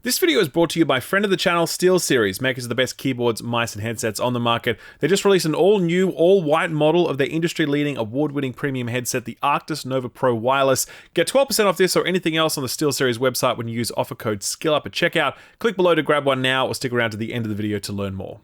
This video is brought to you by friend of the channel, SteelSeries, makers of the best keyboards, mice, and headsets on the market. They just released an all-new, all-white model of their industry-leading, award-winning premium headset, the Arctis Nova Pro Wireless. Get 12% off this or anything else on the SteelSeries website when you use offer code SKILLUP at checkout. Click below to grab one now, or stick around to the end of the video to learn more.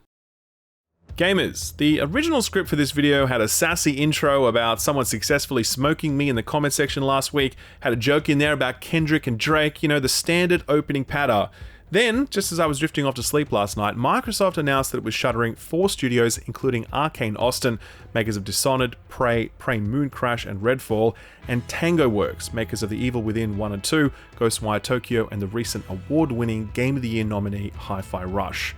Gamers, the original script for this video had a sassy intro about someone successfully smoking me in the comment section last week, had a joke in there about Kendrick and Drake, you know, the standard opening patter. Then, just as I was drifting off to sleep last night, Microsoft announced that it was shuttering 4 studios, including Arcane Austin, makers of Dishonored, Prey, Moon Crash, and Redfall, and Tango Works, makers of The Evil Within 1 and 2, Ghostwire Tokyo, and the recent award-winning Game of the Year nominee, Hi-Fi Rush.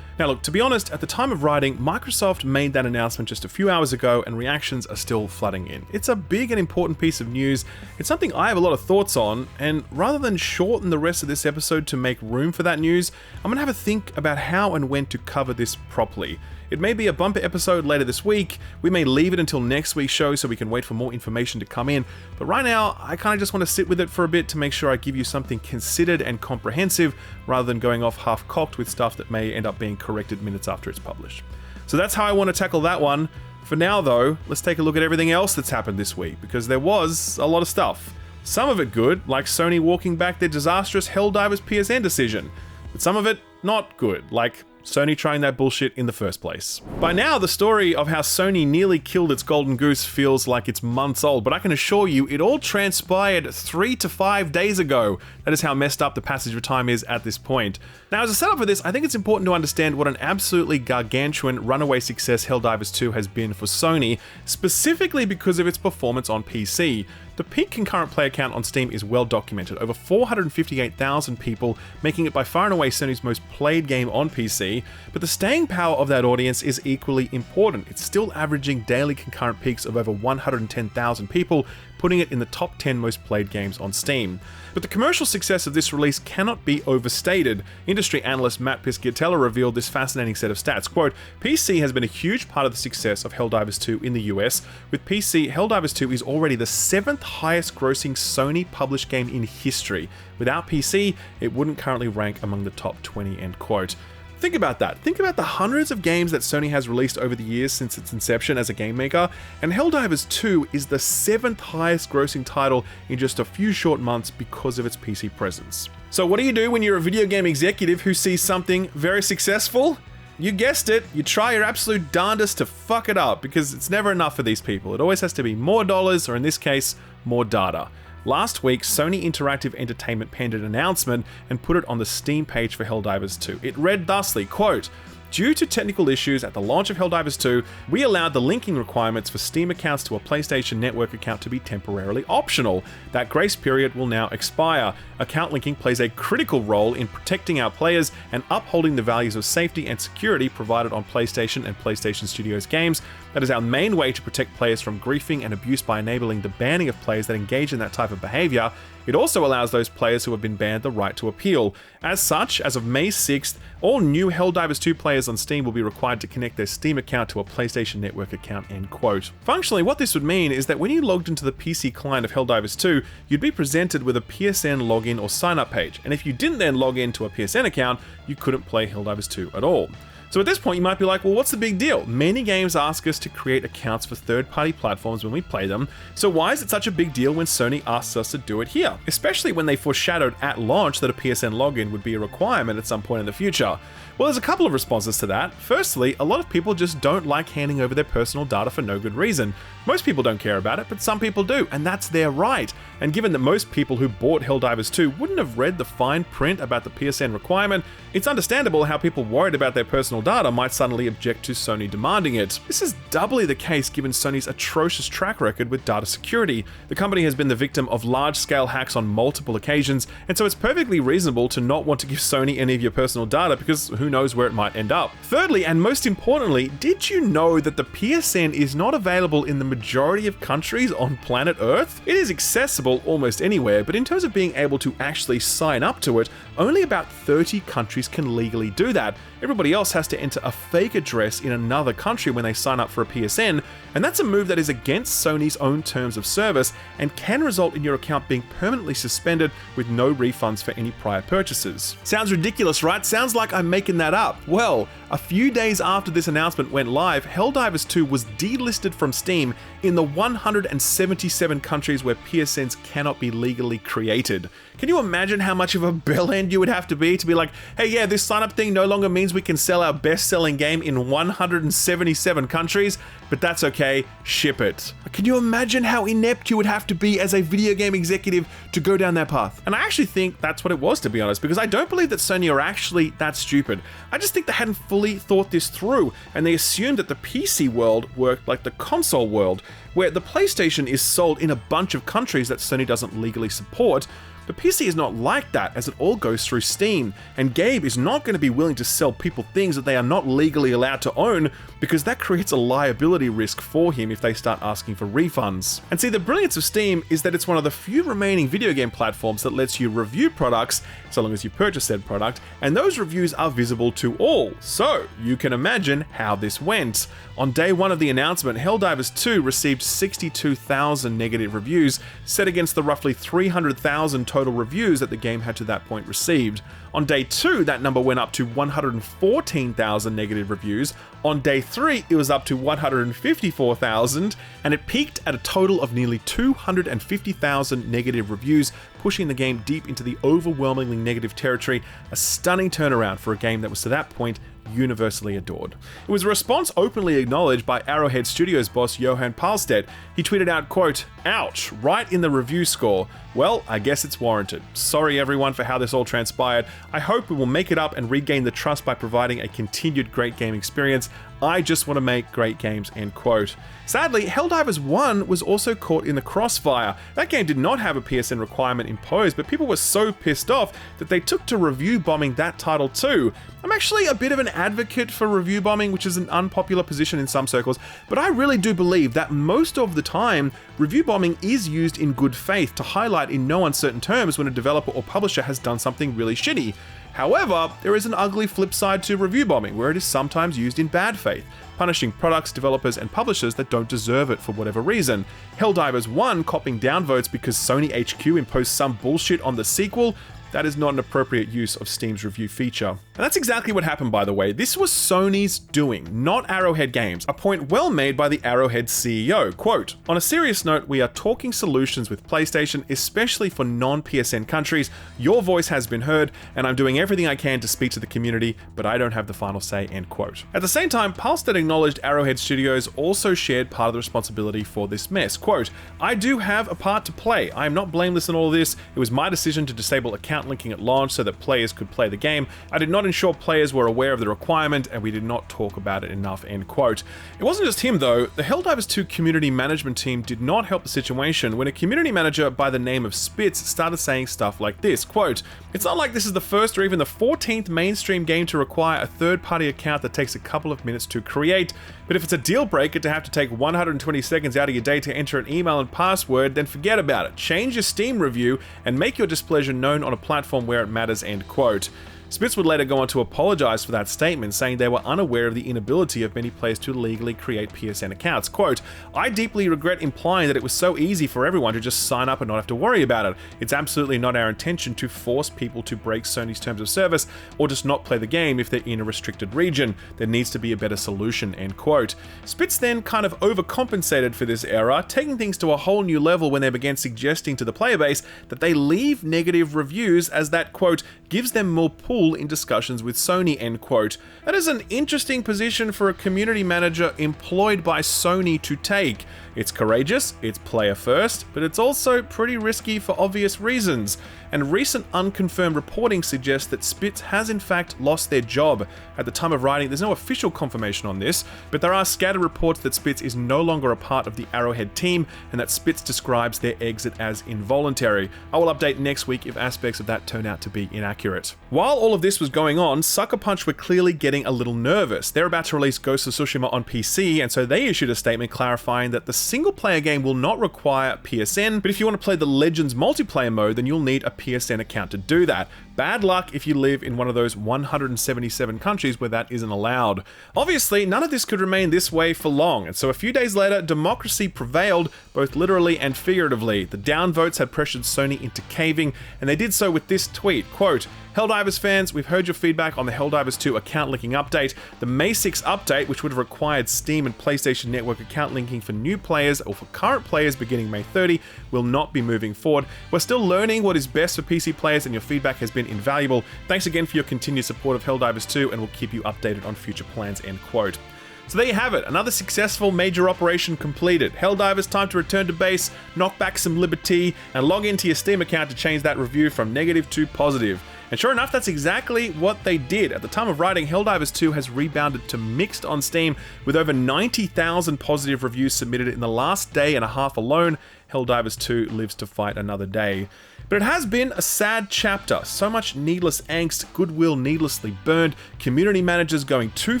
Now look, to be honest, at the time of writing, Microsoft made that announcement just a few hours ago and reactions are still flooding in. It's a big and important piece of news, it's something I have a lot of thoughts on, and rather than shorten the rest of this episode to make room for that news, I'm gonna have a think about how and when to cover this properly. It may be a bumper episode later this week, we may leave it until next week's show so we can wait for more information to come in, but right now, I kinda just want to sit with it for a bit to make sure I give you something considered and comprehensive, rather than going off half-cocked with stuff that may end up being corrected minutes after it's published. So that's how I want to tackle that one. For now though, let's take a look at everything else that's happened this week, because there was a lot of stuff. Some of it good, like Sony walking back their disastrous Helldivers PSN decision, but some of it not good, like Sony trying that bullshit in the first place. By now, the story of how Sony nearly killed its golden goose feels like it's months old, but I can assure you it all transpired 3 to 5 days ago. That is how messed up the passage of time is at this point. Now, as a setup for this, I think it's important to understand what an absolutely gargantuan runaway success Helldivers 2 has been for Sony, specifically because of its performance on PC. The peak concurrent player count on Steam is well documented, over 458,000 people, making it by far and away Sony's most played game on PC, but the staying power of that audience is equally important. It's still averaging daily concurrent peaks of over 110,000 people, putting it in the top 10 most played games on Steam. But the commercial success of this release cannot be overstated. Industry analyst Matt Piscatella revealed this fascinating set of stats. Quote, PC has been a huge part of the success of Helldivers 2 in the US. With PC, Helldivers 2 is already the 7th highest grossing Sony published game in history. Without PC, it wouldn't currently rank among the top 20, end quote. Think about that. Think about the hundreds of games that Sony has released over the years since its inception as a game maker, and Helldivers 2 is the 7th highest grossing title in just a few short months because of its PC presence. So what do you do when you're a video game executive who sees something very successful? You guessed it, you try your absolute darndest to fuck it up, because it's never enough for these people. It always has to be more dollars, or in this case, more data. Last week, Sony Interactive Entertainment penned an announcement and put it on the Steam page for Helldivers 2. It read thusly, quote, "Due to technical issues at the launch of Helldivers 2, we allowed the linking requirements for Steam accounts to a PlayStation Network account to be temporarily optional. That grace period will now expire. Account linking plays a critical role in protecting our players and upholding the values of safety and security provided on PlayStation and PlayStation Studios games. That is our main way to protect players from griefing and abuse by enabling the banning of players that engage in that type of behavior. It also allows those players who have been banned the right to appeal. As such, as of May 6th, all new Helldivers 2 players on Steam will be required to connect their Steam account to a PlayStation Network account," end quote. Functionally, what this would mean is that when you logged into the PC client of Helldivers 2, you'd be presented with a PSN login or sign-up page, and if you didn't then log into a PSN account, you couldn't play Helldivers 2 at all. So at this point you might be like, well, what's the big deal? Many games ask us to create accounts for third-party platforms when we play them, so why is it such a big deal when Sony asks us to do it here? Especially when they foreshadowed at launch that a PSN login would be a requirement at some point in the future. Well, there's a couple of responses to that. Firstly, a lot of people just don't like handing over their personal data for no good reason. Most people don't care about it, but some people do, and that's their right. And given that most people who bought Helldivers 2 wouldn't have read the fine print about the PSN requirement, it's understandable how people worried about their personal data might suddenly object to Sony demanding it. This is doubly the case given Sony's atrocious track record with data security. The company has been the victim of large-scale hacks on multiple occasions, and so it's perfectly reasonable to not want to give Sony any of your personal data because who knows where it might end up. Thirdly, and most importantly, did you know that the PSN is not available in the majority of countries on planet Earth? It is accessible almost anywhere, but in terms of being able to actually sign up to it, only about 30 countries can legally do that. Everybody else has to enter a fake address in another country when they sign up for a PSN, and that's a move that is against Sony's own terms of service and can result in your account being permanently suspended with no refunds for any prior purchases. Sounds ridiculous, right? Sounds like I'm making that up. Well, a few days after this announcement went live, Helldivers 2 was delisted from Steam in the 177 countries where PSNs cannot be legally created. Can you imagine how much of a bellend you would have to be like, hey yeah, this sign-up thing no longer means we can sell our best-selling game in 177 countries, but that's okay, ship it. Can you imagine how inept you would have to be as a video game executive to go down that path? And I actually think that's what it was, to be honest, because I don't believe that Sony are actually that stupid. I just think they hadn't fully thought this through, and they assumed that the PC world worked like the console world, where the PlayStation is sold in a bunch of countries that Sony doesn't legally support. But PC is not like that, as it all goes through Steam, and Gabe is not going to be willing to sell people things that they are not legally allowed to own, because that creates a liability risk for him if they start asking for refunds. And see, the brilliance of Steam is that it's one of the few remaining video game platforms that lets you review products, so long as you purchase said product, and those reviews are visible to all. So, you can imagine how this went. On day one of the announcement, Helldivers 2 received 62,000 negative reviews, set against the roughly 300,000 total reviews that the game had to that point received. On day 2, that number went up to 114,000 negative reviews. On day 3, it was up to 154,000, and it peaked at a total of nearly 250,000 negative reviews, pushing the game deep into the overwhelmingly negative territory, a stunning turnaround for a game that was to that point universally adored. It was a response openly acknowledged by Arrowhead Studios boss Johan Palstedt. He tweeted out, quote, "Ouch, right in the review score. Well, I guess it's warranted. Sorry everyone for how this all transpired. I hope we will make it up and regain the trust by providing a continued great game experience. I just want to make great games," end quote. Sadly, Helldivers 1 was also caught in the crossfire. That game did not have a PSN requirement imposed, but people were so pissed off that they took to review bombing that title too. I'm actually a bit of an advocate for review bombing, which is an unpopular position in some circles, but I really do believe that most of the time, review bombing is used in good faith to highlight in no uncertain terms when a developer or publisher has done something really shitty. However, there is an ugly flip side to review bombing, where it is sometimes used in bad faith, punishing products, developers, and publishers that don't deserve it for whatever reason. Helldivers 1 copping downvotes because Sony HQ imposed some bullshit on the sequel. That is not an appropriate use of Steam's review feature. And that's exactly what happened, by the way. This was Sony's doing, not Arrowhead Games, a point well made by the Arrowhead CEO. Quote, "On a serious note, we are talking solutions with PlayStation, especially for non-PSN countries. Your voice has been heard, and I'm doing everything I can to speak to the community, but I don't have the final say," end quote. At the same time, Palstedt acknowledged Arrowhead Studios also shared part of the responsibility for this mess. Quote, "I do have a part to play. I am not blameless in all of this. It was my decision to disable account linking at launch so that players could play the game. I did not ensure players were aware of the requirement, and we did not talk about it enough," end quote. It wasn't just him though. The Helldivers 2 community management team did not help the situation when a community manager by the name of Spitz started saying stuff like this, quote, "It's not like this is the first or even the 14th mainstream game to require a third-party account that takes a couple of minutes to create, but if it's a deal breaker to have to take 120 seconds out of your day to enter an email and password, then forget about it. Change your Steam review and make your displeasure known on a platform where it matters," end quote. Spitz would later go on to apologize for that statement, saying they were unaware of the inability of many players to legally create PSN accounts. Quote, "I deeply regret implying that it was so easy for everyone to just sign up and not have to worry about it. It's absolutely not our intention to force people to break Sony's terms of service or just not play the game if they're in a restricted region. There needs to be a better solution," end quote. Spitz then kind of overcompensated for this error, taking things to a whole new level when they began suggesting to the player base that they leave negative reviews, as that, quote, "gives them more pull in discussions with Sony," end quote. That is an interesting position for a community manager employed by Sony to take. It's courageous, it's player first, but it's also pretty risky for obvious reasons. And recent unconfirmed reporting suggests that Spitz has in fact lost their job. At the time of writing, there's no official confirmation on this, but there are scattered reports that Spitz is no longer a part of the Arrowhead team, and that Spitz describes their exit as involuntary. I will update next week if aspects of that turn out to be inaccurate. While all of this was going on, Sucker Punch were clearly getting a little nervous. They're about to release Ghost of Tsushima on PC, and so they issued a statement clarifying that the single-player game will not require PSN, but if you want to play the Legends multiplayer mode, then you'll need a PSN account to do that. bad luck if you live in one of those 177 countries where that isn't allowed. Obviously, none of this could remain this way for long, and so a few days later, democracy prevailed, both literally and figuratively. The downvotes had pressured Sony into caving, and they did so with this tweet, quote, "Helldivers fans, we've heard your feedback on the Helldivers 2 account linking update. The May 6 update, which would have required Steam and PlayStation Network account linking for new players or for current players beginning May 30, will not be moving forward. We're still learning what is best for PC players, and your feedback has been invaluable. Thanks again for your continued support of Helldivers 2, and we'll keep you updated on future plans," end quote. So there you have it, another successful major operation completed. Helldivers, time to return to base, knock back some liberty, and log into your Steam account to change that review from negative to positive. And sure enough, that's exactly what they did. At the time of writing, Helldivers 2 has rebounded to mixed on Steam, with over 90,000 positive reviews submitted in the last day and a half alone. Helldivers 2 lives to fight another day. But it has been a sad chapter. So much needless angst, goodwill needlessly burned, community managers going too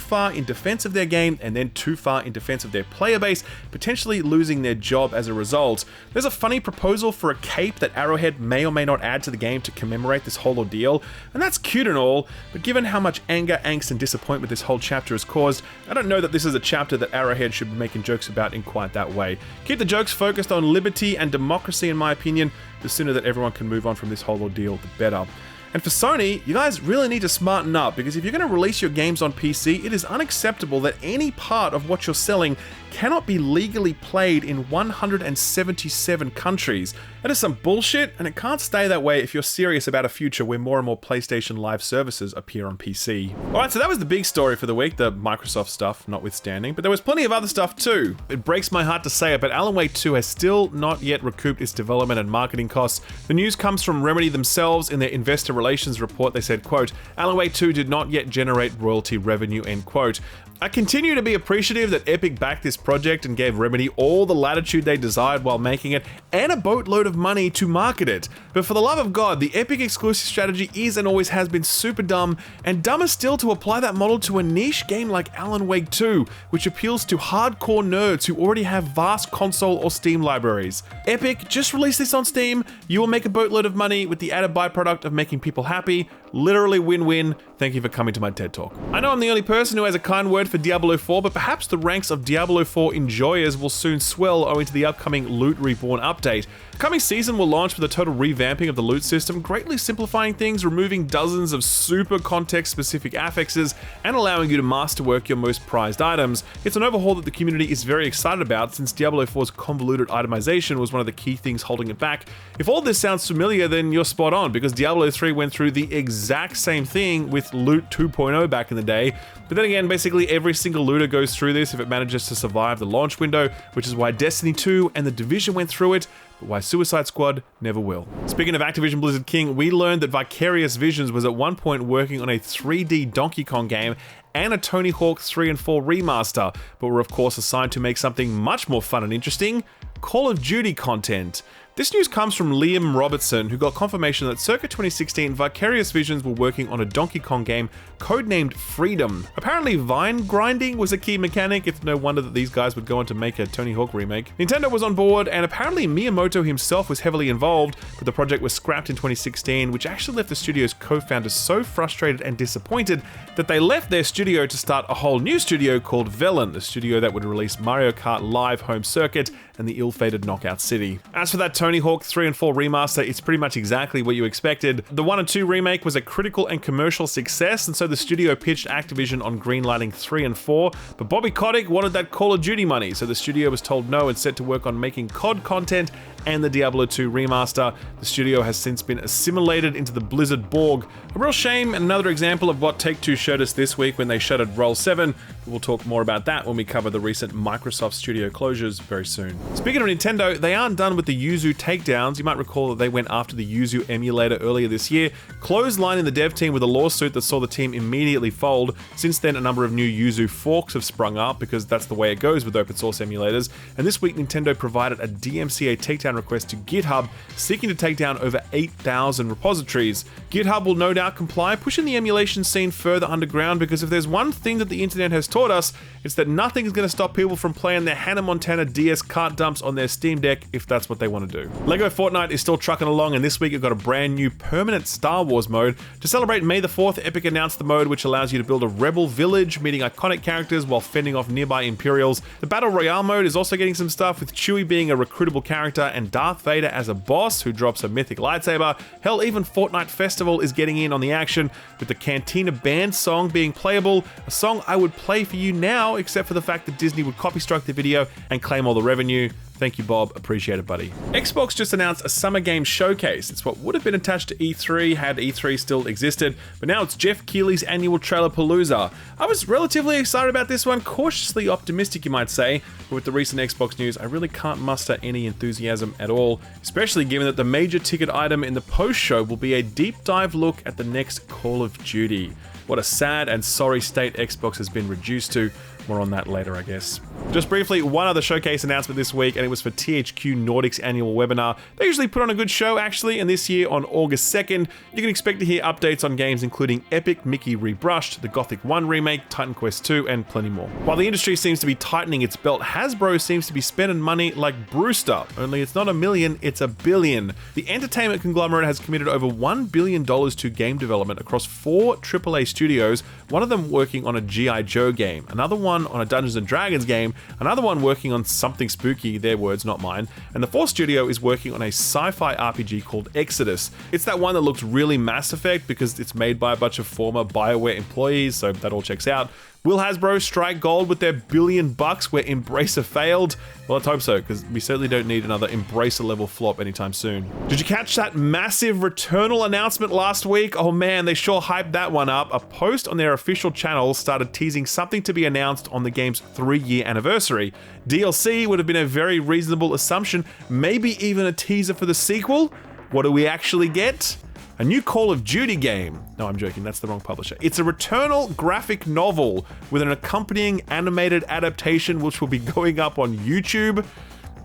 far in defense of their game and then too far in defense of their player base, potentially losing their job as a result. There's a funny proposal for a cape that Arrowhead may or may not add to the game to commemorate this whole ordeal, and that's cute and all, but given how much anger, angst, and disappointment this whole chapter has caused, I don't know that this is a chapter that Arrowhead should be making jokes about in quite that way. Keep the jokes focused on liberty and democracy, in my opinion. The sooner that everyone can move on from this whole ordeal, the better. And for Sony, you guys really need to smarten up, because if you're going to release your games on PC, it is unacceptable that any part of what you're selling cannot be legally played in 177 countries. That is some bullshit, and it can't stay that way if you're serious about a future where more and more PlayStation Live services appear on PC. Alright, so that was the big story for the week, the Microsoft stuff notwithstanding, but there was plenty of other stuff too. It breaks my heart to say it, but Alan Wake 2 has still not yet recouped its development and marketing costs. The news comes from Remedy themselves. In their investor relations report, they said, quote, "Alan Wake 2 did not yet generate royalty revenue," end quote. I continue to be appreciative that Epic backed this project and gave Remedy all the latitude they desired while making it, and a boatload of money to market it. But for the love of God, the Epic exclusive strategy is and always has been super dumb, and dumber still to apply that model to a niche game like Alan Wake 2, which appeals to hardcore nerds who already have vast console or Steam libraries. Epic, just release this on Steam, you will make a boatload of money with the added byproduct of making people happy. Literally win-win. Thank you for coming to my TED Talk. I know I'm the only person who has a kind word for Diablo 4, but perhaps the ranks of Diablo 4 enjoyers will soon swell owing to the upcoming Loot Reborn update. The coming season will launch with a total revamping of the loot system, greatly simplifying things, removing dozens of super context-specific affixes, and allowing you to masterwork your most prized items. It's an overhaul that the community is very excited about, since Diablo 4's convoluted itemization was one of the key things holding it back. If all this sounds familiar, then you're spot on, because Diablo 3 went through the exact same thing with Loot 2.0 back in the day. But then again, basically every single looter goes through this if it manages to survive the launch window, which is why Destiny 2 and The Division went through it, but why Suicide Squad never will. Speaking of Activision Blizzard King, we learned that Vicarious Visions was at one point working on a 3D Donkey Kong game and a Tony Hawk 3 and 4 remaster, but were of course assigned to make something much more fun and interesting: Call of Duty content. This news comes from Liam Robertson, who got confirmation that circa 2016, Vicarious Visions were working on a Donkey Kong game codenamed Freedom. Apparently, vine grinding was a key mechanic. It's no wonder that these guys would go on to make a Tony Hawk remake. Nintendo was on board, and apparently Miyamoto himself was heavily involved, but the project was scrapped in 2016, which actually left the studio's co-founders so frustrated and disappointed that they left their studio to start a whole new studio called Velen, the studio that would release Mario Kart Live Home Circuit and the ill-fated Knockout City. As for that Tony Hawk 3 and 4 remaster, it's pretty much exactly what you expected. The 1 and 2 remake was a critical and commercial success, and so the studio pitched Activision on greenlighting 3 and 4, but Bobby Kotick wanted that Call of Duty money, so the studio was told no and set to work on making COD content and the Diablo 2 remaster. The studio has since been assimilated into the Blizzard Borg. A real shame, and another example of what Take-Two showed us this week when they shuttered Roll 7. We'll talk more about that when we cover the recent Microsoft studio closures very soon. Speaking of Nintendo, they aren't done with the Yuzu takedowns. You might recall that they went after the Yuzu emulator earlier this year, clotheslining the dev team with a lawsuit that saw the team immediately fold. Since then, a number of new Yuzu forks have sprung up, because that's the way it goes with open source emulators. And this week, Nintendo provided a DMCA takedown takedown request to GitHub, seeking to take down over 8,000 repositories. GitHub will no doubt comply, pushing the emulation scene further underground, because if there's one thing that the internet has taught us, it's that nothing is going to stop people from playing their Hannah Montana DS cart dumps on their Steam Deck if that's what they want to do. LEGO Fortnite is still trucking along, and this week it got a brand new permanent Star Wars mode. To celebrate May the 4th, Epic announced the mode which allows you to build a rebel village, meeting iconic characters while fending off nearby Imperials. The Battle Royale mode is also getting some stuff, with Chewie being a recruitable character and Darth Vader as a boss who drops a mythic lightsaber. Hell, even Fortnite Festival is getting in on the action, with the Cantina Band song being playable, a song I would play for you now, except for the fact that Disney would copy strike the video and claim all the revenue. Thank you, Bob. Appreciate it, buddy. Xbox just announced a Summer Game Showcase. It's what would have been attached to E3 had E3 still existed, but now it's Jeff Keighley's annual Trailerpalooza. I was relatively excited about this one, cautiously optimistic you might say, but with the recent Xbox news, I really can't muster any enthusiasm at all, especially given that the major ticket item in the post-show will be a deep dive look at the next Call of Duty. What a sad and sorry state Xbox has been reduced to. More on that later, I guess. Just briefly, one other showcase announcement this week, and it was for THQ Nordic's annual webinar. They usually put on a good show, actually, and this year on August 2nd, you can expect to hear updates on games including Epic Mickey Rebrushed, the Gothic 1 remake, Titan Quest 2, and plenty more. While the industry seems to be tightening its belt, Hasbro seems to be spending money like Brewster, only it's not a million, it's $1 billion. The entertainment conglomerate has committed over $1 billion to game development across 4 AAA studios, one of them working on a G.I. Joe game, another one on a Dungeons & Dragons game, another one working on something spooky, their words, not mine, and the 4th studio is working on a sci-fi RPG called Exodus. It's that one that looks really Mass Effect because it's made by a bunch of former BioWare employees, so that all checks out. Will Hasbro strike gold with their $1 billion where Embracer failed? Well, let's hope so, because we certainly don't need another Embracer level flop anytime soon. Did you catch that massive Returnal announcement last week? Oh man, they sure hyped that one up. A post on their official channel started teasing something to be announced on the game's 3-year anniversary. DLC would have been a very reasonable assumption, maybe even a teaser for the sequel. What do we actually get? A new Call of Duty game. No, I'm joking, that's the wrong publisher. It's a Returnal graphic novel with an accompanying animated adaptation which will be going up on YouTube.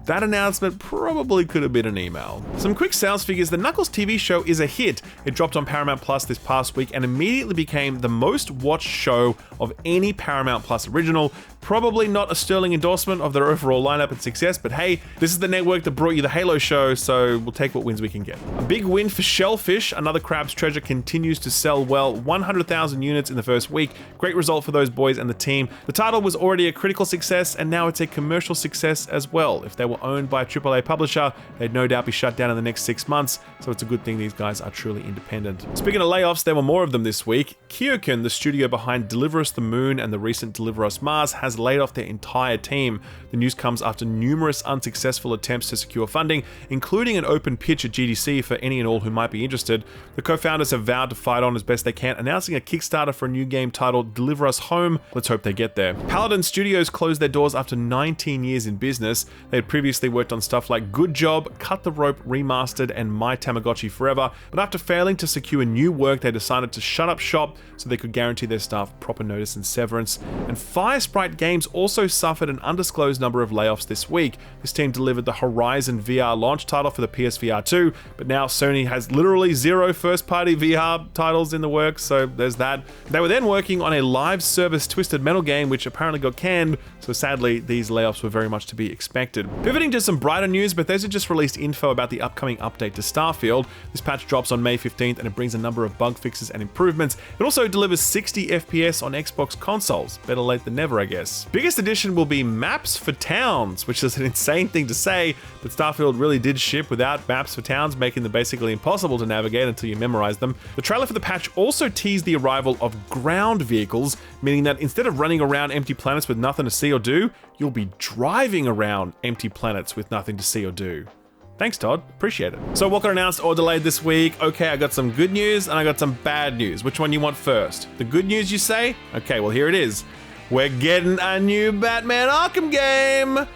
That announcement probably could have been an email. Some quick sales figures. The Knuckles TV show is a hit. It dropped on Paramount Plus this past week and immediately became the most watched show of any Paramount Plus original. Probably not a sterling endorsement of their overall lineup and success, but hey, this is the network that brought you the Halo show, so we'll take what wins we can get. A big win for Shellfish. Another Crab's Treasure continues to sell well. 100,000 units in the first week. Great result for those boys and the team. The title was already a critical success, and now it's a commercial success as well. If they were owned by a AAA publisher, they'd no doubt be shut down in the next 6 months, so it's a good thing these guys are truly independent. Speaking of layoffs, there were more of them this week. Kyokan, the studio behind Deliver Us the Moon and the recent Deliver Us Mars, has laid off their entire team. The news comes after numerous unsuccessful attempts to secure funding, including an open pitch at GDC for any and all who might be interested. The co-founders have vowed to fight on as best they can, announcing a Kickstarter for a new game titled Deliver Us Home. Let's hope they get there. Paladin Studios closed their doors after 19 years in business. They had previously worked on stuff like Good Job, Cut the Rope Remastered, and My Tamagotchi Forever, but after failing to secure new work, they decided to shut up shop so they could guarantee their staff proper notice and severance. And Firesprite Games also suffered an undisclosed number of layoffs this week. This team delivered the Horizon VR launch title for the PSVR 2, but now Sony has literally 0 first-party VR titles in the works, so there's that. They were then working on a live service Twisted Metal game, which apparently got canned, so sadly, these layoffs were very much to be expected. Pivoting to some brighter news, Bethesda just released info about the upcoming update to Starfield. This patch drops on May 15th, and it brings a number of bug fixes and improvements. It also delivers 60 FPS on Xbox consoles. Better late than never, I guess. Biggest addition will be maps for towns, which is an insane thing to say, but Starfield really did ship without maps for towns, making them basically impossible to navigate until you memorize them. The trailer for the patch also teased the arrival of ground vehicles, meaning that instead of running around empty planets with nothing to see or do, you'll be driving around empty planets with nothing to see or do. Thanks, Todd. Appreciate it. So what got announced or delayed this week? Okay, I got some good news and I got some bad news. Which one you want first? The good news, you say? Okay, well, here it is. We're getting a new Batman Arkham game.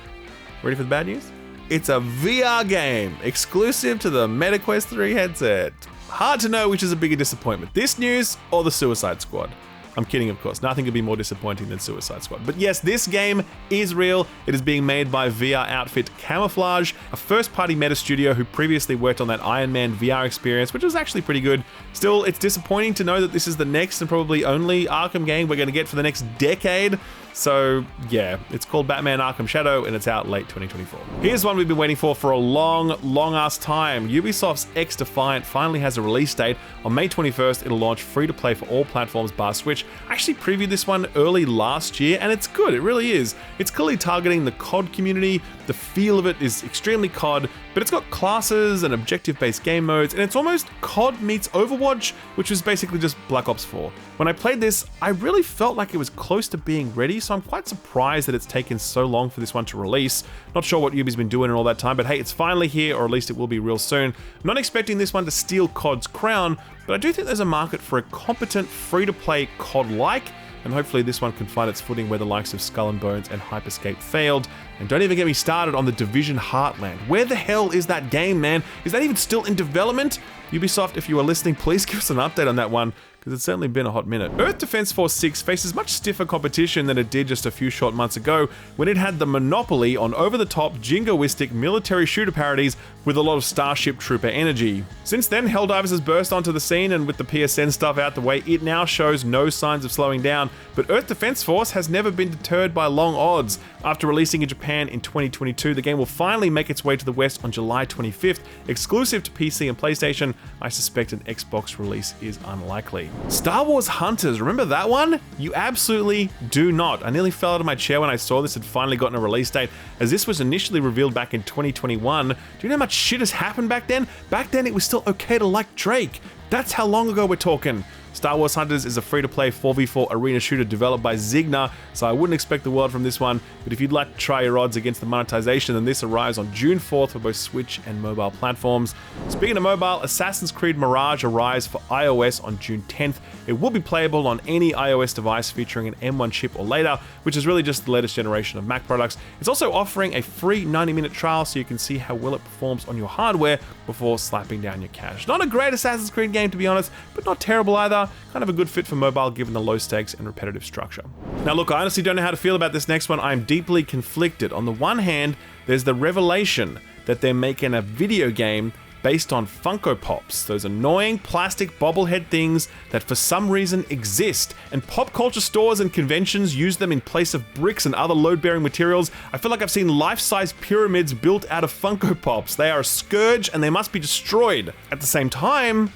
Ready for the bad news? It's a VR game exclusive to the MetaQuest 3 headset. Hard to know which is a bigger disappointment, this news or the Suicide Squad. I'm kidding, of course. Nothing could be more disappointing than Suicide Squad. But yes, this game is real. It is being made by VR outfit Camouflage, a first-party meta studio who previously worked on that Iron Man VR experience, which was actually pretty good. Still, it's disappointing to know that this is the next and probably only Arkham game we're going to get for the next decade. So yeah, it's called Batman Arkham Shadow and it's out late 2024. Here's one we've been waiting for a long ass time. Ubisoft's XDefiant finally has a release date. On May 21st, it'll launch free to play for all platforms bar Switch. I actually previewed this one early last year and it's good, it really is. It's clearly targeting the COD community. The feel of it is extremely COD, but it's got classes and objective-based game modes, and it's almost COD meets Overwatch, which is basically just Black Ops 4. When I played this, I really felt like it was close to being ready, so I'm quite surprised that it's taken so long for this one to release. Not sure what Ubi's been doing in all that time, but hey, it's finally here, or at least it will be real soon. I'm not expecting this one to steal COD's crown, but I do think there's a market for a competent, free-to-play COD-like, and hopefully this one can find its footing where the likes of Skull and Bones and Hyperscape failed. And don't even get me started on the Division Heartland. Where the hell is that game, man? Is that even still in development? Ubisoft, if you are listening, please give us an update on that one, because it's certainly been a hot minute. Earth Defense Force 6 faces much stiffer competition than it did just a few short months ago, when it had the monopoly on over-the-top, jingoistic military shooter parodies with a lot of Starship Trooper energy. Since then, Helldivers has burst onto the scene, and with the PSN stuff out the way, it now shows no signs of slowing down, but Earth Defense Force has never been deterred by long odds. After releasing in Japan in 2022, the game will finally make its way to the West on July 25th, exclusive to PC and PlayStation. I suspect an Xbox release is unlikely. Star Wars Hunters, remember that one? You absolutely do not. I nearly fell out of my chair when I saw this had finally gotten a release date, as this was initially revealed back in 2021. Do you know how much shit has happened back then? Back then it was still okay to like Drake. That's how long ago we're talking. Star Wars Hunters is a free-to-play 4v4 arena shooter developed by Zigna, so I wouldn't expect the world from this one, but if you'd like to try your odds against the monetization, then this arrives on June 4th for both Switch and mobile platforms. Speaking of mobile, Assassin's Creed Mirage arrives for iOS on June 10th. It will be playable on any iOS device featuring an M1 chip or later, which is really just the latest generation of Mac products. It's also offering a free 90-minute trial so you can see how well it performs on your hardware before slapping down your cash. Not a great Assassin's Creed game, to be honest, but not terrible either. Kind of a good fit for mobile given the low stakes and repetitive structure. Now look, I honestly don't know how to feel about this next one. I'm deeply conflicted. On the one hand, there's the revelation that they're making a video game based on Funko Pops, those annoying plastic bobblehead things that for some reason exist, and pop culture stores and conventions use them in place of bricks and other load-bearing materials. I feel like I've seen life-size pyramids built out of Funko Pops. They are a scourge and they must be destroyed. At the same time,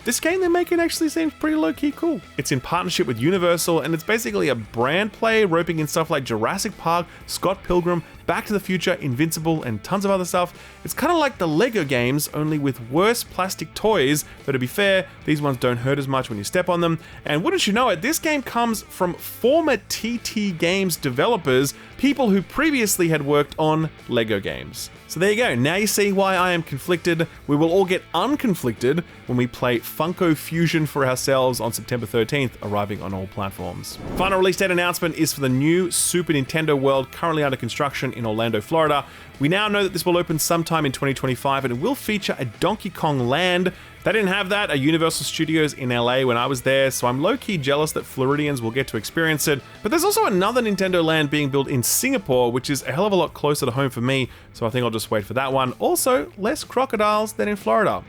this game they're making actually seems pretty low-key cool. It's in partnership with Universal, and it's basically a brand play roping in stuff like Jurassic Park, Scott Pilgrim, Back to the Future, Invincible, and tons of other stuff. It's kind of like the Lego games, only with worse plastic toys, but to be fair, these ones don't hurt as much when you step on them. And wouldn't you know it, this game comes from former TT Games developers, people who previously had worked on Lego games. So there you go, now you see why I am conflicted. We will all get unconflicted when we play Funko Fusion for ourselves on September 13th, arriving on all platforms. Final release date announcement is for the new Super Nintendo World, currently under construction in Orlando, Florida. We now know that this will open sometime in 2025, and it will feature a Donkey Kong Land. They didn't have that at Universal Studios in LA when I was there, so I'm low-key jealous that Floridians will get to experience it. But there's also another Nintendo Land being built in Singapore, which is a hell of a lot closer to home for me, so I think I'll just wait for that one. Also, less crocodiles than in Florida.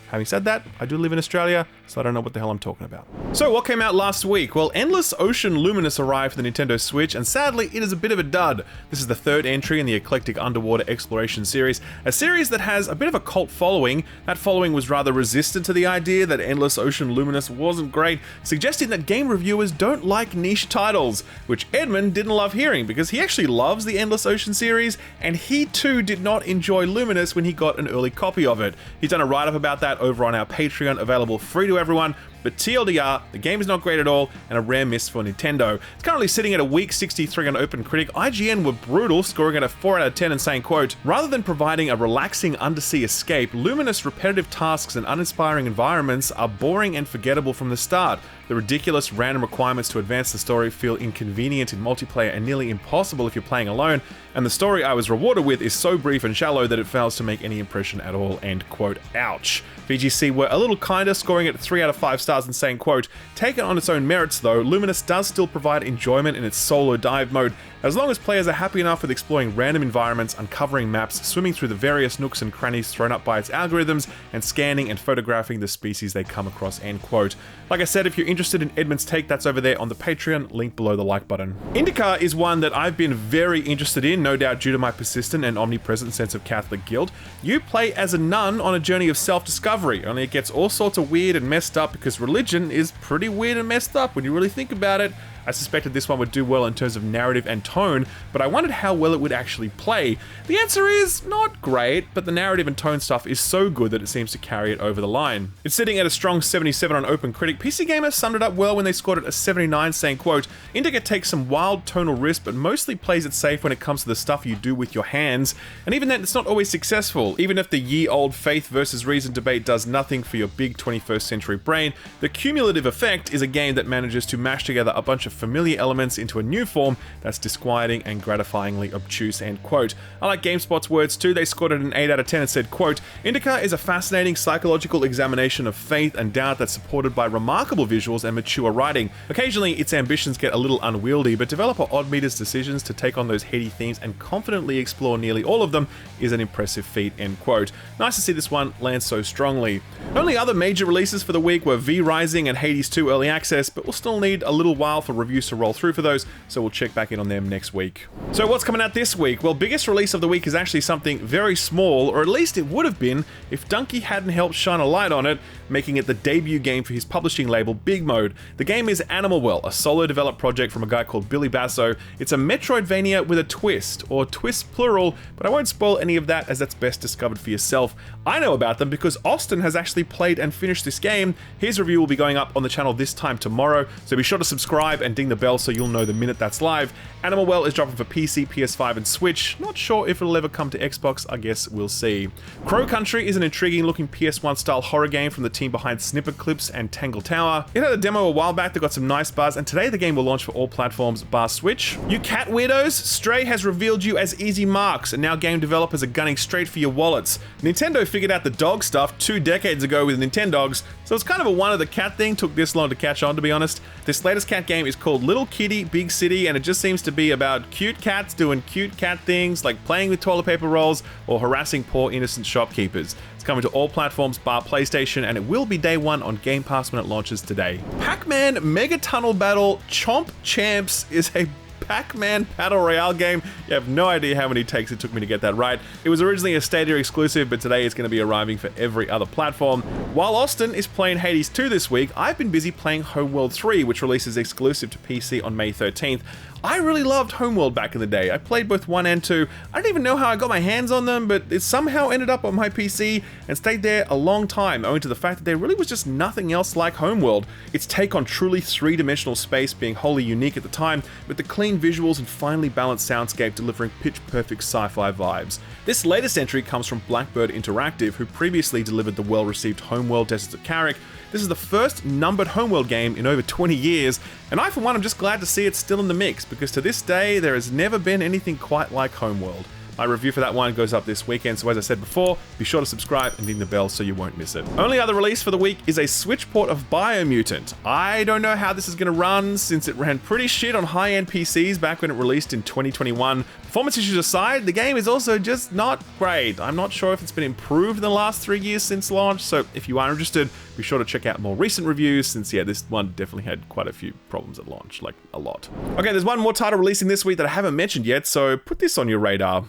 Having said that, I do live in Australia, so I don't know what the hell I'm talking about. So what came out last week? Well, Endless Ocean Luminous arrived for the Nintendo Switch, and sadly, it is a bit of a dud. This is the third entry in the eclectic underwater exploration series, a series that has a bit of a cult following. That following was rather resistant to the idea that Endless Ocean Luminous wasn't great, suggesting that game reviewers don't like niche titles, which Edmond didn't love hearing, because he actually loves the Endless Ocean series, and he too did not enjoy Luminous when he got an early copy of it. He's done a write-up about that over on our Patreon, available free to everyone. But TLDR, the game is not great at all, and a rare miss for Nintendo. It's currently sitting at a weak 63 on OpenCritic. IGN were brutal, scoring it a 4 out of 10 and saying, quote, "Rather than providing a relaxing undersea escape, Luminous repetitive tasks and uninspiring environments are boring and forgettable from the start. The ridiculous random requirements to advance the story feel inconvenient in multiplayer and nearly impossible if you're playing alone, and the story I was rewarded with is so brief and shallow that it fails to make any impression at all," end quote. Ouch. VGC were a little kinder, scoring it 3 out of 5 stars stars and saying, quote, "Taken on its own merits though, Luminous does still provide enjoyment in its solo dive mode, as long as players are happy enough with exploring random environments, uncovering maps, swimming through the various nooks and crannies thrown up by its algorithms, and scanning and photographing the species they come across," end quote. Like I said, if you're interested in Edmond's take, that's over there on the Patreon, link below the like button. INDIKA is one that I've been very interested in, no doubt due to my persistent and omnipresent sense of Catholic guilt. You play as a nun on a journey of self-discovery, only it gets all sorts of weird and messed up because religion is pretty weird and messed up when you really think about it. I suspected this one would do well in terms of narrative and tone, but I wondered how well it would actually play. The answer is not great, but the narrative and tone stuff is so good that it seems to carry it over the line. It's sitting at a strong 77 on OpenCritic. PC Gamer summed it up well when they scored it a 79, saying, quote, "INDIKA takes some wild tonal risks, but mostly plays it safe when it comes to the stuff you do with your hands, and even then it's not always successful. Even if the ye-old faith versus reason debate does nothing for your big 21st century brain, the cumulative effect is a game that manages to mash together a bunch of familiar elements into a new form that's disquieting and gratifyingly obtuse," end quote. I like GameSpot's words too. They scored it an 8 out of 10 and said, quote, "INDIKA is a fascinating psychological examination of faith and doubt that's supported by remarkable visuals and mature writing. Occasionally, its ambitions get a little unwieldy, but developer Oddmeter's decisions to take on those heady themes and confidently explore nearly all of them is an impressive feat," end quote. Nice to see this one land so strongly. Only other major releases for the week were V Rising and Hades 2 Early Access, but we'll still need a little while for reviews to roll through for those, so we'll check back in on them next week. So what's coming out this week? Well, biggest release of the week is actually something very small, or at least it would have been if Dunkey hadn't helped shine a light on it, making it the debut game for his publishing label Big Mode. The game is Animal Well, a solo developed project from a guy called Billy Basso. It's a Metroidvania with a twist, or twist plural, but I won't spoil any of that as that's best discovered for yourself. I know about them because Austin has actually played and finished this game. His review will be going up on the channel this time tomorrow, so be sure to subscribe and ding the bell so you'll know the minute that's live. Animal Well is dropping for PC, PS5 and Switch. Not sure if it'll ever come to Xbox, I guess we'll see. Crow Country is an intriguing looking PS1 style horror game from the team behind Snipper Clips and Tangle Tower. It had a demo a while back that got some nice buzz, and today the game will launch for all platforms bar Switch. You cat weirdos, Stray has revealed you as easy marks, and now game developers are gunning straight for your wallets. Nintendo figured out the dog stuff 2 decades ago with Nintendogs, so it's kind of a one of the cat thing, took this long to catch on to be honest. This latest cat game is called Little Kitty Big City, and it just seems to be about cute cats doing cute cat things like playing with toilet paper rolls or harassing poor innocent shopkeepers. It's coming to all platforms bar PlayStation, and it will be day one on Game Pass when it launches today. Pac-Man Mega Tunnel Battle Chomp Champs is a Pac-Man Battle Royale game. You have no idea how many takes it took me to get that right. It was originally a Stadia exclusive, but today it's going to be arriving for every other platform. While Austin is playing Hades 2 this week, I've been busy playing Homeworld 3, which releases exclusive to PC on May 13th. I really loved Homeworld back in the day. I played both 1 and 2. I don't even know how I got my hands on them, but it somehow ended up on my PC and stayed there a long time, owing to the fact that there really was just nothing else like Homeworld. Its take on truly three-dimensional space being wholly unique at the time, with the clean visuals and finely balanced soundscape delivering pitch-perfect sci-fi vibes. This latest entry comes from Blackbird Interactive, who previously delivered the well-received Homeworld Deserts of Carrick. This is the first numbered Homeworld game in over 20 years, and I for one am just glad to see it's still in the mix, because to this day there has never been anything quite like Homeworld. My review for that one goes up this weekend, so as I said before, be sure to subscribe and ding the bell so you won't miss it. Only other release for the week is a Switch port of Biomutant. I don't know how this is going to run, since it ran pretty shit on high-end PCs back when it released in 2021. Performance issues aside, the game is also just not great. I'm not sure if it's been improved in the last 3 years since launch, so if you are interested, be sure to check out more recent reviews, since yeah, this one definitely had quite a few problems at launch, like a lot. Okay, there's one more title releasing this week that I haven't mentioned yet, so put this on your radar.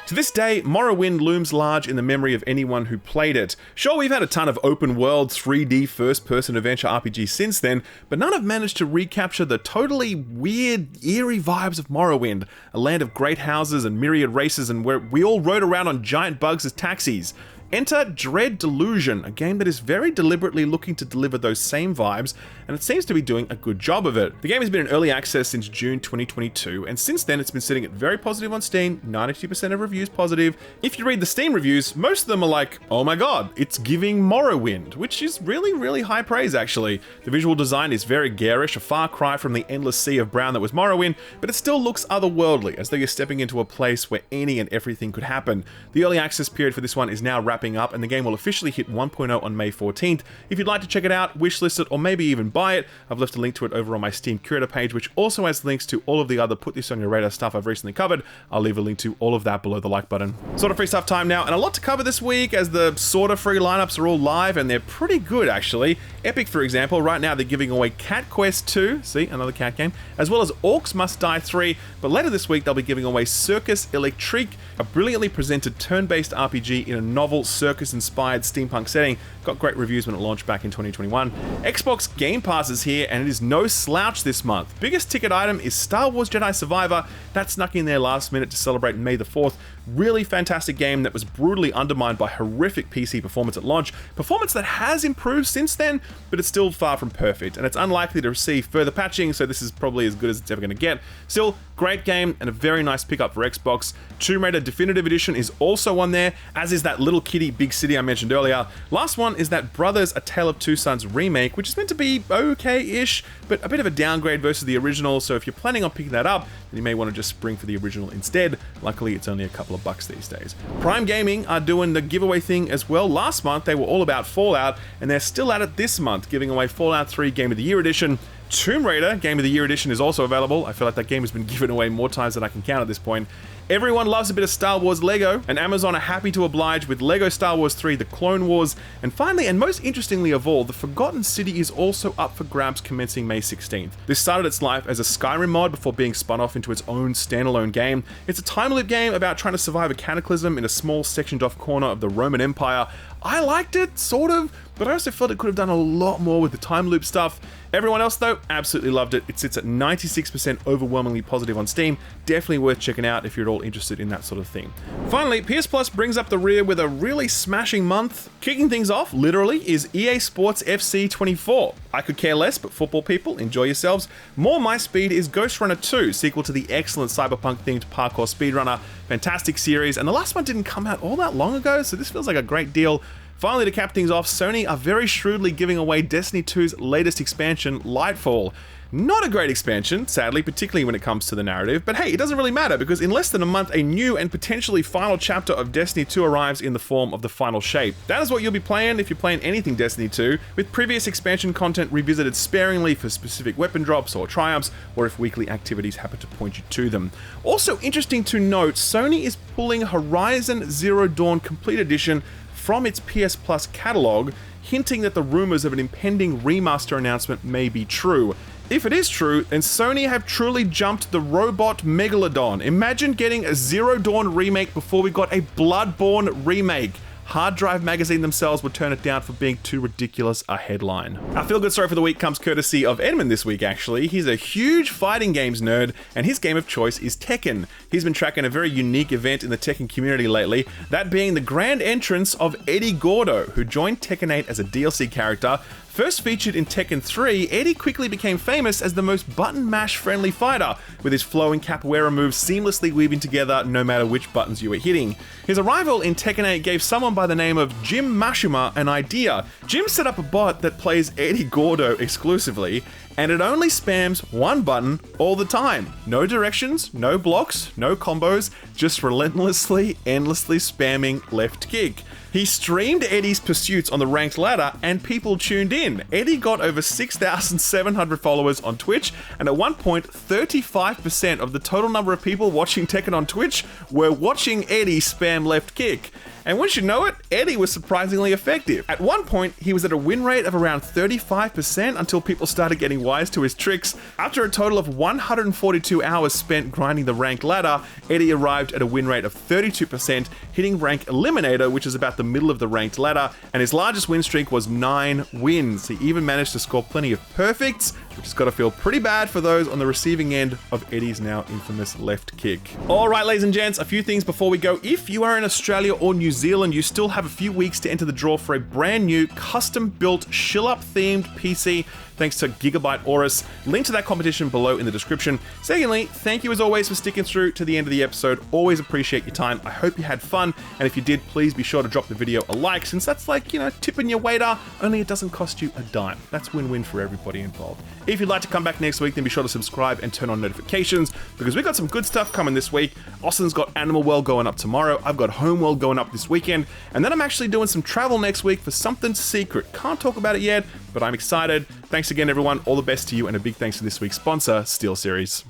To this day, Morrowind looms large in the memory of anyone who played it. Sure, we've had a ton of open-world, 3D first-person adventure RPGs since then, but none have managed to recapture the totally weird, eerie vibes of Morrowind, a land of great houses and myriad races, and where we all rode around on giant bugs as taxis. Enter Dread Delusion, a game that is very deliberately looking to deliver those same vibes, and it seems to be doing a good job of it. The game has been in early access since June 2022, and since then it's been sitting at very positive on Steam, 92% of reviews positive. If you read the Steam reviews, most of them are like, oh my god, it's giving Morrowind, which is really, really high praise actually. The visual design is very garish, a far cry from the endless sea of brown that was Morrowind, but it still looks otherworldly, as though you're stepping into a place where any and everything could happen. The early access period for this one is now wrapped wrapping up, and the game will officially hit 1.0 on May 14th. If you'd like to check it out, wishlist it, or maybe even buy it, I've left a link to it over on my Steam Curator page, which also has links to all of the other put this on your radar stuff I've recently covered. I'll leave a link to all of that below the like button. Sort of free stuff time now, and a lot to cover this week as the sort of free lineups are all live, and they're pretty good actually. Epic, for example, right now they're giving away Cat Quest 2, see, another cat game, as well as Orcs Must Die 3, but later this week they'll be giving away Circus Electrique, a brilliantly presented turn-based RPG in a novel circus-inspired steampunk setting. Got great reviews when it launched back in 2021. Xbox Game Pass is here, and it is no slouch this month. Biggest ticket item is Star Wars Jedi Survivor. That snuck in there last minute to celebrate May the 4th. Really fantastic game that was brutally undermined by horrific PC performance at launch. Performance that has improved since then, but it's still far from perfect, and it's unlikely to receive further patching, so this is probably as good as it's ever going to get. Still, great game and a very nice pickup for Xbox. Tomb Raider Definitive Edition is also on there, as is that Little Kitty Big City I mentioned earlier. Last one is that Brothers: A Tale of Two Sons remake, which is meant to be okay-ish, but a bit of a downgrade versus the original, so if you're planning on picking that up, then you may want to just spring for the original instead. Luckily, it's only a couple of bucks these days. Prime Gaming are doing the giveaway thing as well. Last month, they were all about Fallout, and they're still at it this month, giving away Fallout 3 Game of the Year Edition. Tomb Raider Game of the Year Edition is also available. I feel like that game has been given away more times than I can count at this point. Everyone loves a bit of Star Wars Lego, and Amazon are happy to oblige with Lego Star Wars 3 The Clone Wars. And finally, and most interestingly of all, The Forgotten City is also up for grabs commencing May 16th. This started its life as a Skyrim mod before being spun off into its own standalone game. It's a time loop game about trying to survive a cataclysm in a small sectioned off corner of the Roman Empire. I liked it, sort of, but I also felt it could have done a lot more with the time loop stuff. Everyone else, though, absolutely loved it. It sits at 96% overwhelmingly positive on Steam. Definitely worth checking out if you're at all interested in that sort of thing. Finally, PS Plus brings up the rear with a really smashing month. Kicking things off, literally, is EA Sports FC 24. I could care less, but football people, enjoy yourselves. More my speed is Ghost Runner 2, sequel to the excellent cyberpunk-themed parkour speedrunner. Fantastic series, and the last one didn't come out all that long ago, so this feels like a great deal. Finally, to cap things off, Sony are very shrewdly giving away Destiny 2's latest expansion, Lightfall. Not a great expansion, sadly, particularly when it comes to the narrative, but hey, it doesn't really matter because in less than a month, a new and potentially final chapter of Destiny 2 arrives in the form of the final shape. That is what you'll be playing if you're playing anything Destiny 2, with previous expansion content revisited sparingly for specific weapon drops or triumphs, or if weekly activities happen to point you to them. Also interesting to note, Sony is pulling Horizon Zero Dawn Complete Edition from its PS Plus catalog, hinting that the rumors of an impending remaster announcement may be true. If it is true, then Sony have truly jumped the robot megalodon. Imagine getting a Zero Dawn remake before we got a Bloodborne remake. Hard Drive Magazine themselves would turn it down for being too ridiculous a headline. Our feel-good story for the week comes courtesy of Edmond this week, actually. He's a huge fighting games nerd, and his game of choice is Tekken. He's been tracking a very unique event in the Tekken community lately, that being the grand entrance of Eddy Gordo, who joined Tekken 8 as a DLC character. First featured in Tekken 3, Eddy quickly became famous as the most button mash friendly fighter, with his flowing capoeira moves seamlessly weaving together no matter which buttons you were hitting. His arrival in Tekken 8 gave someone by the name of Jim Mashima an idea. Jim set up a bot that plays Eddy Gordo exclusively, and it only spams one button all the time. No directions, no blocks, no combos, just relentlessly, endlessly spamming left kick. He streamed Eddy's pursuits on the ranked ladder and people tuned in. Eddy got over 6,700 followers on Twitch, and at one point 35% of the total number of people watching Tekken on Twitch were watching Eddy spam left kick. And once you know it, Eddy was surprisingly effective. At one point, he was at a win rate of around 35% until people started getting wise to his tricks. After a total of 142 hours spent grinding the ranked ladder, Eddy arrived at a win rate of 32%, hitting rank Eliminator, which is about the middle of the ranked ladder, and his largest win streak was 9 wins. He even managed to score plenty of perfects, which has got to feel pretty bad for those on the receiving end of Eddy's now infamous left kick. Alright, ladies and gents, a few things before we go. If you are in Australia or New Zealand, you still have a few weeks to enter the draw for a brand new custom-built Shill-Up themed PC thanks to Gigabyte Aorus. Link to that competition below in the description. Secondly, thank you as always for sticking through to the end of the episode. Always appreciate your time. I hope you had fun, and if you did, please be sure to drop the video a like, since that's like, tipping your waiter, only it doesn't cost you a dime. That's win-win for everybody involved. If you'd like to come back next week, then be sure to subscribe and turn on notifications, because we got some good stuff coming this week. Austin's got Animal World going up tomorrow, I've got Homeworld going up this weekend, and then I'm actually doing some travel next week for something secret. Can't talk about it yet, but I'm excited. Thanks again, everyone. All the best to you, and a big thanks to this week's sponsor, SteelSeries.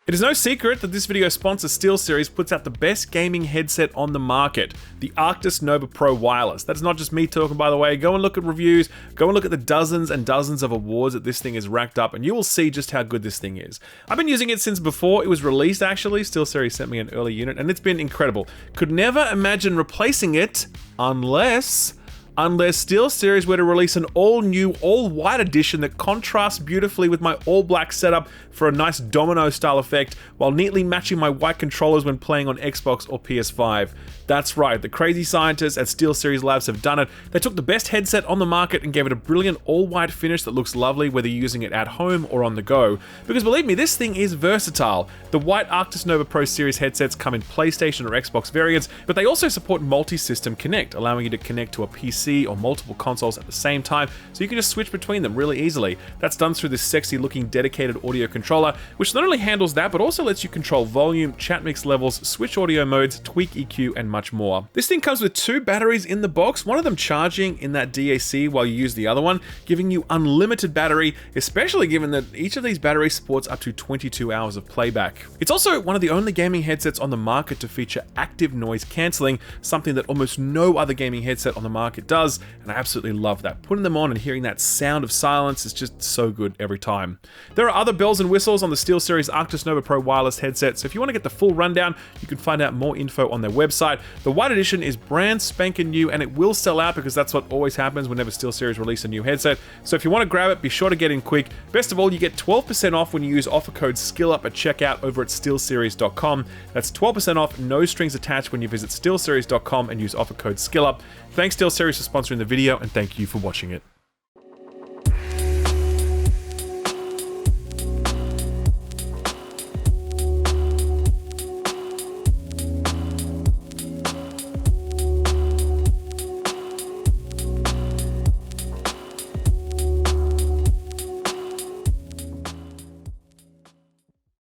It is no secret that this video sponsor, SteelSeries, puts out the best gaming headset on the market, the Arctis Nova Pro Wireless. That's not just me talking, by the way. Go and look at reviews, go and look at the dozens and dozens of awards that this thing is racked up, and you will see just how good this thing is. I've been using it since before it was released, actually. SteelSeries sent me an early unit, and it's been incredible. Could never imagine replacing it unless SteelSeries were to release an all-new, all-white edition that contrasts beautifully with my all-black setup for a nice domino-style effect, while neatly matching my white controllers when playing on Xbox or PS5. That's right, the crazy scientists at SteelSeries Labs have done it. They took the best headset on the market and gave it a brilliant all-white finish that looks lovely whether you're using it at home or on the go. Because believe me, this thing is versatile. The white Arctis Nova Pro Series headsets come in PlayStation or Xbox variants, but they also support multi-system connect, allowing you to connect to a PC or multiple consoles at the same time, so you can just switch between them really easily. That's done through this sexy looking dedicated audio controller, which not only handles that, but also lets you control volume, chat mix levels, switch audio modes, tweak EQ, and much more. This thing comes with 2 batteries in the box, one of them charging in that DAC while you use the other one, giving you unlimited battery, especially given that each of these batteries supports up to 22 hours of playback. It's also one of the only gaming headsets on the market to feature active noise cancelling, something that almost no other gaming headset on the market does, and I absolutely love that. Putting them on and hearing that sound of silence is just so good every time. There are other bells and whistles on the SteelSeries Arctis Nova Pro Wireless headset, so if you want to get the full rundown, you can find out more info on their website. The white edition is brand spanking new, and it will sell out because that's what always happens whenever SteelSeries release a new headset. So if you want to grab it, be sure to get in quick. Best of all, you get 12% off when you use offer code SKILLUP at checkout over at SteelSeries.com. That's 12% off, no strings attached when you visit SteelSeries.com and use offer code SKILLUP. Thanks SteelSeries for sponsoring the video, and thank you for watching it.